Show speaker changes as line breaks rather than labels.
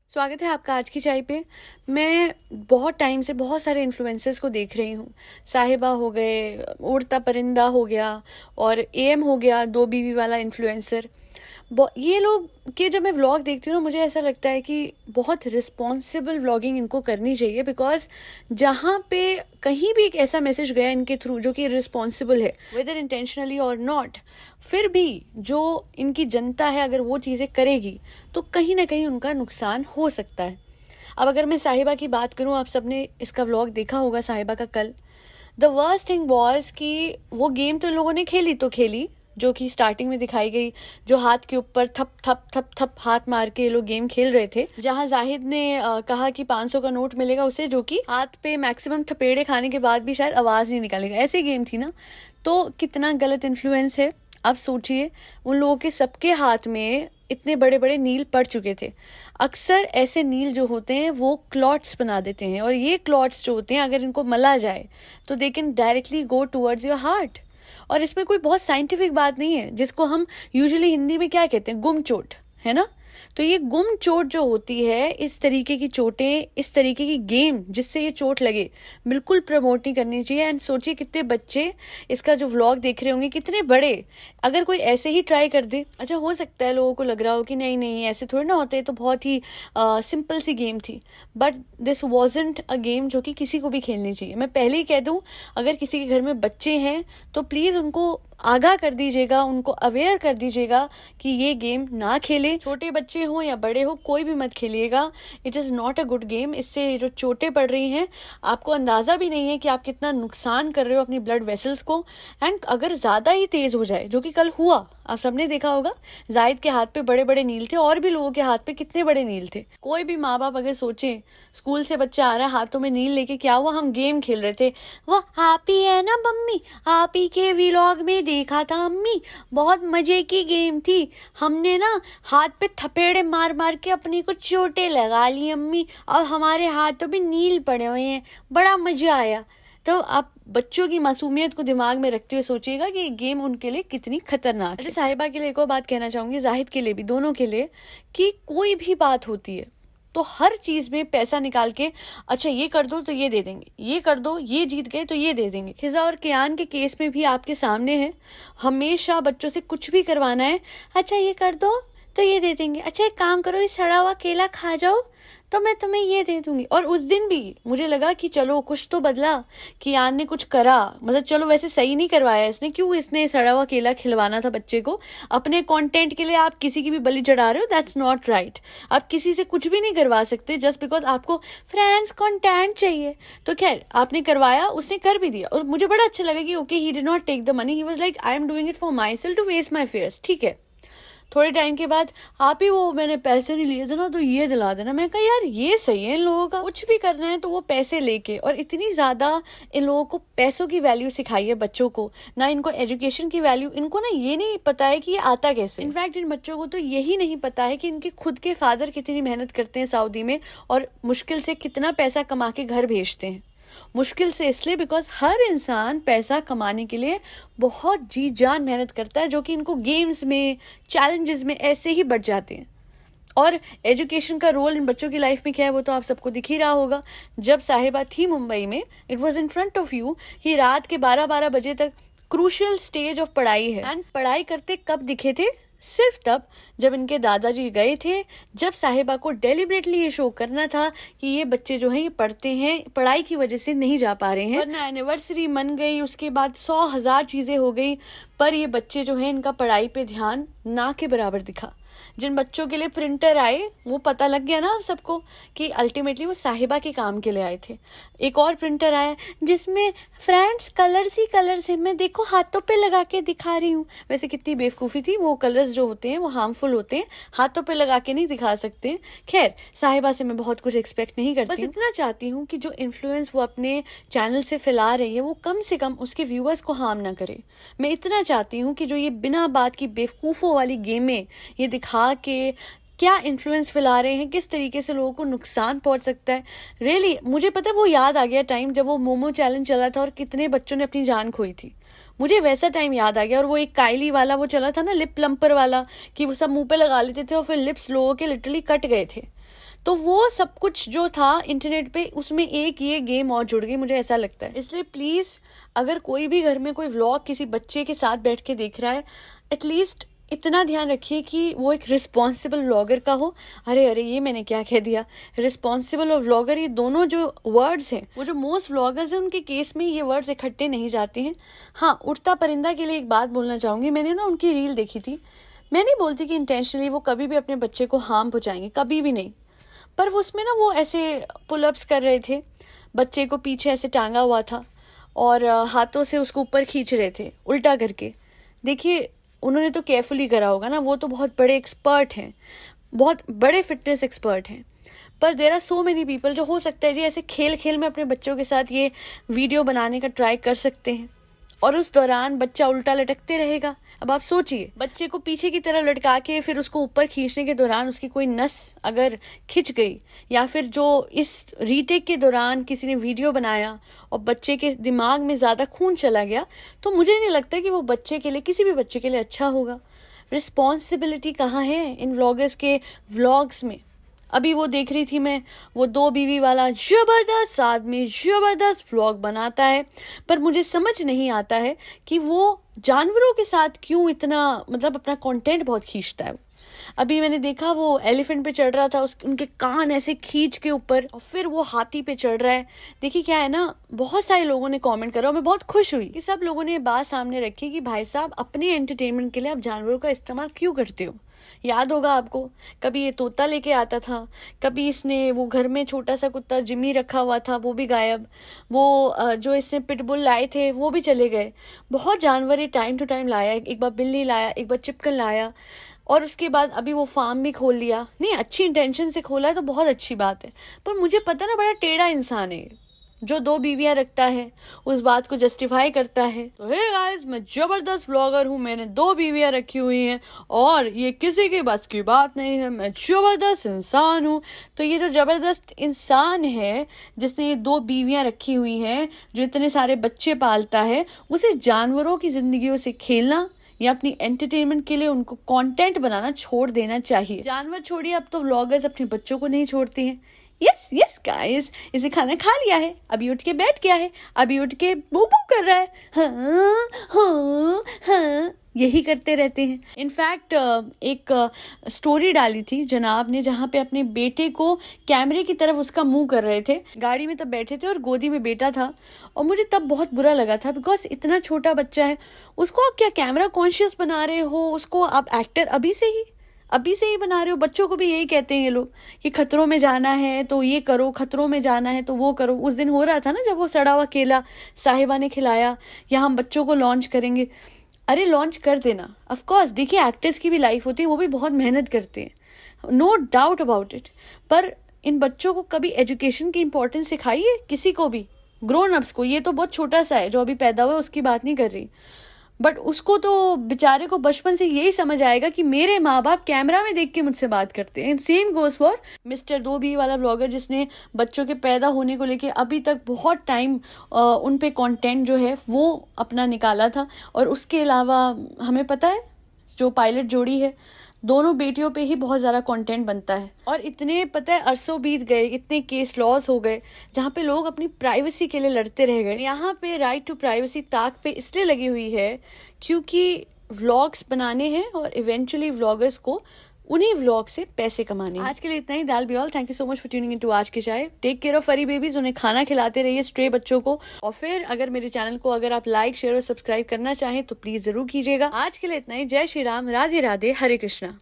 स्वागत है आपका आज की चाय पे। मैं बहुत टाइम से बहुत सारे इन्फ्लुएंसर्स को देख रही हूँ। साहिबा हो गए, उड़ता परिंदा हो गया और एम हो गया, 2 बीवी वाला इन्फ्लुएंसर। ये लोग के जब मैं व्लॉग देखती हूँ ना, मुझे ऐसा लगता है कि बहुत रिस्पॉन्सिबल व्लॉगिंग इनको करनी चाहिए। बिकॉज जहाँ पे कहीं भी एक ऐसा मैसेज गया इनके थ्रू जो कि रिस्पॉन्सिबल है, वेदर इंटेंशनली और नॉट, फिर भी जो इनकी जनता है अगर वो चीज़ें करेगी तो कहीं ना कहीं उनका नुकसान हो सकता है। अब अगर मैं साहिबा की बात करूँ, आप सबने इसका व्लॉग देखा होगा साहिबा का कल। द वर्स्ट थिंग वॉज कि वो गेम तो लोगों ने खेली तो खेली, जो कि स्टार्टिंग में दिखाई गई, जो हाथ के ऊपर थप थप थप थप हाथ मार के ये लोग गेम खेल रहे थे, जहां जाहिद ने कहा कि 500 का नोट मिलेगा उसे, जो कि हाथ पे मैक्सिमम थपेड़े खाने के बाद भी शायद आवाज नहीं निकालेगा। ऐसी गेम थी ना, तो कितना गलत इन्फ्लुएंस है। अब सोचिए, उन लोगों के सबके हाथ में इतने बड़े बड़े नील पड़ चुके थे। अक्सर ऐसे नील जो होते हैं वो क्लॉट्स बना देते हैं, और ये क्लॉट्स जो होते हैं अगर इनको मला जाए तो they can directly go towards your heart. और इसमें कोई बहुत साइंटिफिक बात नहीं है, जिसको हम यूजुअली हिंदी में क्या कहते हैं, गुम चोट, है ना। तो ये गुम चोट जो होती है, इस तरीके की चोटें, इस तरीके की गेम जिससे ये चोट लगे, बिल्कुल प्रमोट नहीं करनी चाहिए। एंड सोचिए कितने बच्चे इसका जो व्लॉग देख रहे होंगे, कितने बड़े, अगर कोई ऐसे ही ट्राई कर दे। अच्छा, हो सकता है लोगों को लग रहा हो कि नहीं नहीं ऐसे थोड़ी ना होते, तो बहुत ही सिंपल सी गेम थी, but this wasn't a game जो कि किसी को भी खेलनी चाहिए। मैं पहले ही कह दूं, अगर किसी के घर में बच्चे हैं तो प्लीज उनको आगाह कर दीजिएगा, उनको अवेयर कर दीजिएगा कि ये गेम ना खेले। छोटे बच्चे हो या बड़े हो, कोई भी मत खेलिएगा। It is not a good game. इससे जो चोटें पड़ रही हैं, आपको अंदाज़ा भी नहीं है कि आप कितना नुकसान कर रहे हो अपनी ब्लड वेसल्स को। एंड अगर ज़्यादा ही तेज़ हो जाए, जो कि कल हुआ, आप सबने देखा होगा, जाहिद के हाथ पे बड़े बड़े नील थे, और भी लोगों के हाथ पे कितने बड़े नील थे। कोई भी माँ बाप अगर सोचे, स्कूल से बच्चा आ रहा है हाथों में नील लेके, क्या हुआ, हम गेम खेल रहे थे, वो आप ही है ना मम्मी, आप ही के व्लॉग में देखा था अम्मी, बहुत मजे की गेम थी, हमने ना हाथ पे थपेड़े मार मार के अपनी को चोटें लगा ली अम्मी, और हमारे हाथों में नील पड़े हुए हैं, बड़ा मजा आया। तो आप बच्चों की मासूमियत को दिमाग में रखते हुए सोचिएगा कि गेम उनके लिए कितनी खतरनाक है। साहिबा के लिए एक और बात कहना चाहूंगी, जाहिद के लिए भी, दोनों के लिए, कि कोई भी बात होती है तो हर चीज में पैसा निकाल के, अच्छा ये कर दो तो ये दे देंगे, ये कर दो, ये जीत गए तो ये दे देंगे। खिजा और कियान के केस में भी आपके सामने है, हमेशा बच्चों से कुछ भी करवाना है, अच्छा ये कर दो तो ये दे देंगे, अच्छा एक काम करो, ये सड़ा हुआ केला खा जाओ तो मैं तुम्हें ये दे दूंगी। और उस दिन भी मुझे लगा कि चलो कुछ तो बदला, कियान ने कुछ करा, मतलब चलो वैसे सही नहीं करवाया इसने, क्यों इसने सड़ा हुआ केला खिलवाना था बच्चे को। अपने कंटेंट के लिए आप किसी की भी बलि चढ़ा रहे हो, दैट्स नॉट राइट। आप किसी से कुछ भी नहीं करवा सकते जस्ट बिकॉज आपको फ्रेंड्स कंटेंट चाहिए। तो खैर आपने करवाया, उसने कर भी दिया, और मुझे बड़ा अच्छा लगा कि okay, he did not take the money, he was like I am doing it for myself to waste my fares. ठीक है, थोड़े टाइम के बाद आप ही, वो मैंने पैसे नहीं लिए थे ना तो ये दिला देना। मैं कहा यार ये सही है, इन लोगों का कुछ भी करना है तो वो पैसे लेके, और इतनी ज्यादा इन लोगों को पैसों की वैल्यू सिखाई है बच्चों को, ना इनको एजुकेशन की वैल्यू, इनको ना ये नहीं पता है कि ये आता कैसे। इनफैक्ट इन बच्चों को तो यही नहीं पता है कि इनके खुद के फादर कितनी मेहनत करते हैं सऊदी में, और मुश्किल से कितना पैसा कमा के घर भेजते हैं। मुश्किल से इसलिए बिकॉज हर इंसान पैसा कमाने के लिए बहुत जी जान मेहनत करता है, जो कि इनको गेम्स में, चैलेंजेस में ऐसे ही बढ़ जाते हैं। और एजुकेशन का रोल इन बच्चों की लाइफ में क्या है वो तो आप सबको दिख ही रहा होगा। जब साहिबा थी मुंबई में, it was in front of you कि रात के 12-12 बजे तक क्रूशियल स्टेज ऑफ पढ़ाई है। एंड पढ़ाई करते कब दिखे थे, सिर्फ तब जब इनके दादाजी गए थे, जब साहिबा को डेलिबरेटली ये शो करना था कि ये बच्चे जो हैं ये पढ़ते हैं, पढ़ाई की वजह से नहीं जा पा रहे हैं। वरना एनिवर्सरी मन गई, उसके बाद 100,000 चीजें हो गई, पर ये बच्चे जो हैं इनका पढ़ाई पे ध्यान ना के बराबर दिखा। जिन बच्चों के लिए प्रिंटर आए, वो पता लग गया ना आप सबको कि अल्टीमेटली वो साहिबा के काम के लिए आए थे। एक और प्रिंटर आया जिसमें फ्रेंड्स कलर्स ही कलर्स है, मैं देखो हाथों पे लगा के दिखा रही हूँ। वैसे कितनी बेवकूफ़ी थी, वो कलर्स जो होते हैं वो हार्मफुल होते हैं, हाथों पे लगा के नहीं दिखा सकते। खैर साहिबा से मैं बहुत कुछ एक्सपेक्ट नहीं करती, बस इतना चाहती हूँ कि जो इन्फ्लुएंस वो अपने चैनल से फैला रही है वो कम से कम उसके व्यूअर्स को हार्म ना करे। मैं इतना चाहती हूँ कि जो ये बिना बात की बेवकूफ़ों वाली गेमें ये दिखा के क्या इन्फ्लुएंस फैला रहे हैं, किस तरीके से लोगों को नुकसान पहुंच सकता है। रियली मुझे पता है, वो याद आ गया टाइम जब वो मोमो चैलेंज चला था और कितने बच्चों ने अपनी जान खोई थी। मुझे वैसा टाइम याद आ गया। और वो एक काइली वाला वो चला था ना, लिप प्लम्पर वाला, कि वो सब मुंह पे लगा लेते थे और फिर लिप्स लोगों के लिटरली कट गए थे। तो वो सब कुछ जो था इंटरनेट पे, उसमें एक ये गेम और जुड़ गई, मुझे ऐसा लगता है। इसलिए प्लीज़ अगर कोई भी घर में कोई व्लॉग किसी बच्चे के साथ बैठ के देख रहा है, एटलीस्ट इतना ध्यान रखिए कि वो एक रिस्पॉन्सिबल व्लॉगर का हो। अरे ये मैंने क्या कह दिया, रिस्पॉन्सिबल और व्लॉगर ये दोनों जो वर्ड्स हैं, वो जो मोस्ट व्लॉगर्स हैं उनके केस में ये वर्ड्स इकट्ठे नहीं जाते हैं। हाँ, उड़ता परिंदा के लिए एक बात बोलना चाहूँगी, मैंने ना उनकी रील देखी थी। मैं नहीं बोलती कि इंटेंशनली वो कभी भी अपने बच्चे को हार्म पहुँचाएंगे, कभी भी नहीं, पर वो उसमें ना वो ऐसे पुलअप्स कर रहे थे, बच्चे को पीछे ऐसे टांगा हुआ था और हाथों से उसको ऊपर खींच रहे थे उल्टा करके। देखिए उन्होंने तो केयरफुली करा होगा ना, वो तो बहुत बड़े एक्सपर्ट हैं, बहुत बड़े फिटनेस एक्सपर्ट हैं। पर there are so many people जो हो सकता है जी ऐसे खेल खेल में अपने बच्चों के साथ ये वीडियो बनाने का ट्राई कर सकते हैं और उस दौरान बच्चा उल्टा लटकते रहेगा। अब आप सोचिए, बच्चे को पीछे की तरह लटका के फिर उसको ऊपर खींचने के दौरान उसकी कोई नस अगर खिंच गई, या फिर जो इस रीटेक के दौरान किसी ने वीडियो बनाया और बच्चे के दिमाग में ज़्यादा खून चला गया, तो मुझे नहीं लगता कि वो बच्चे के लिए, किसी भी बच्चे के लिए अच्छा होगा। रिस्पॉन्सिबिलिटी कहाँ है इन व्लॉगर्स के व्लॉग्स में? अभी वो देख रही थी मैं, वो 2 बीवी वाला जबरदस्त आदमी जबरदस्त व्लॉग बनाता है, पर मुझे समझ नहीं आता है कि वो जानवरों के साथ क्यों इतना, मतलब अपना कंटेंट बहुत खींचता है। अभी मैंने देखा वो एलिफेंट पे चढ़ रहा था, उनके कान ऐसे खींच के ऊपर, और फिर वो हाथी पे चढ़ रहा है। देखिए क्या है ना, बहुत सारे लोगों ने कमेंट करा और मैं बहुत खुश हुई कि सब लोगों ने ये बात सामने रखी कि भाई साहब अपने एंटरटेनमेंट के लिए आप जानवरों का इस्तेमाल क्यों करते हो। याद होगा आपको, कभी ये तोता लेके आता था, कभी इसने वो घर में छोटा सा कुत्ता जिम्मी रखा हुआ था, वो भी गायब, वो जो इसने पिटबुल लाए थे वो भी चले गए। बहुत जानवर ये टाइम टू टाइम लाया, एक बार बिल्ली लाया, एक बार चिपकल लाया, और उसके बाद अभी वो फार्म भी खोल लिया। नहीं, अच्छी इंटेंशन से खोला है तो बहुत अच्छी बात है, पर मुझे पता ना बड़ा टेढ़ा इंसान है जो 2 बीवियां रखता है, उस बात को जस्टिफाई करता है। तो हे गाइस, मैं जबरदस्त व्लॉगर हूँ, मैंने 2 बीवियां रखी हुई हैं और ये किसी के बस की बात नहीं है, मैं जबरदस्त इंसान हूँ। तो ये जो जबरदस्त इंसान है जिसने ये 2 बीवियां रखी हुई हैं, जो इतने सारे बच्चे पालता है, उसे जानवरों की जिंदगियों से खेलना या अपनी एंटरटेनमेंट के लिए उनको कंटेंट बनाना छोड़ देना चाहिए। जानवर छोड़िए, अब तो व्लॉगर्स अपने बच्चों को नहीं छोड़ते हैं। यस गाइस, इसे खाना खा लिया है, अभी उठ के बैठ गया है, अभी उठ के बू बू कर रहा है, हाँ, यही करते रहते हैं। इनफैक्ट एक स्टोरी डाली थी जनाब ने, जहाँ पे अपने बेटे को कैमरे की तरफ उसका मुंह कर रहे थे, गाड़ी में तब बैठे थे और गोदी में बेटा था, और मुझे तब बहुत बुरा लगा था, बिकॉज इतना छोटा बच्चा है, उसको आप क्या कैमरा कॉन्शियस बना रहे हो, उसको आप एक्टर अभी से ही बना रहे हो। बच्चों को भी यही कहते हैं ये लोग कि खतरों में जाना है तो ये करो, खतरों में जाना है तो वो करो। उस दिन हो रहा था ना जब वो सड़ा हुआ केला साहिबा ने खिलाया, या हम बच्चों को लॉन्च करेंगे। अरे लॉन्च कर देना, ऑफ कोर्स, देखिए एक्टर्स की भी लाइफ होती है, वो भी बहुत मेहनत करते हैं, नो डाउट अबाउट इट, पर इन बच्चों को कभी एजुकेशन की इंपॉर्टेंस सिखाइए, किसी को भी, ग्रोन अप्स को। ये तो बहुत छोटा सा है जो अभी पैदा हुआ है, उसकी बात नहीं कर रही, बट उसको तो बेचारे को बचपन से यही समझ आएगा कि मेरे माँ बाप कैमरा में देख के मुझसे बात करते हैं। Same goes for mister 2 B वाला व्लॉगर, जिसने बच्चों के पैदा होने को लेके अभी तक बहुत टाइम उन पे कंटेंट जो है वो अपना निकाला था। और उसके अलावा हमें पता है जो पायलट जोड़ी है, दोनों बेटियों पे ही बहुत ज़्यादा कंटेंट बनता है। और इतने पता है अरसों बीत गए, इतने केस लॉस हो गए जहाँ पे लोग अपनी प्राइवेसी के लिए लड़ते रह गए। यहाँ पे राइट टू प्राइवेसी ताक पे इसलिए लगी हुई है क्योंकि व्लॉग्स बनाने हैं और इवेंचुअली व्लॉगर्स को उन्हीं व्लॉग से पैसे कमाने हैं। आज के लिए इतना ही। दैल be all. Thank you so much for tuning into आज की चाय। टेक केयर ऑफ फरी बेबीज, उन्हें खाना खिलाते रहिए, स्ट्रे बच्चों को। और फिर अगर मेरे चैनल को अगर आप लाइक, शेयर और सब्सक्राइब करना चाहें तो प्लीज जरूर कीजिएगा। आज के लिए इतना ही। जय श्री राम, राधे राधे, हरे कृष्णा।